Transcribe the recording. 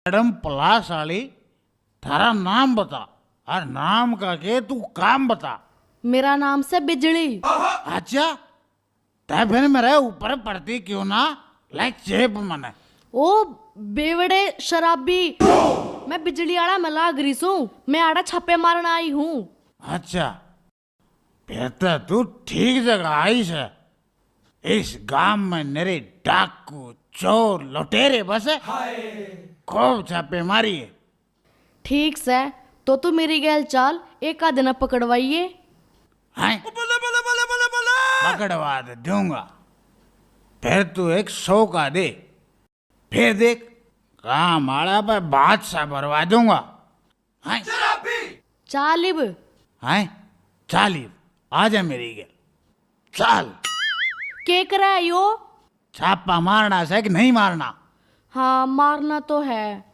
Madam पलाश वाली, थारा नाम बता और नाम का के तू काम बता। मेरा नाम से बिजली। अच्छा, तै फिर मेरे ऊपर पड़ती क्यों ना, लाइक चेप मने। ओ बेवड़े शराबी, मैं बिजली आड़ा मला ग्रीसू, मैं आड़ा छापे मारना आई हूँ। अच्छा, फिर तो तू ठीक जगह आई है। इस गांव में मेरे डाकू चोर लुटेरे बसे, खूब छापे मारी है। ठीक से, तो तू मेरी गैल चाल, एक आध दिन पकड़वाइए। हैं? पकड़वा दे दूंगा, फिर तू 100 का दे, फिर देख काम आड़ा पे बादशाह भरवा दूंगा। हैं? चालिब। हैं? चाली आजा मेरी गैल, चल। के करा यो? छापा मारना से कि नहीं मारना? हाँ, मारना तो है।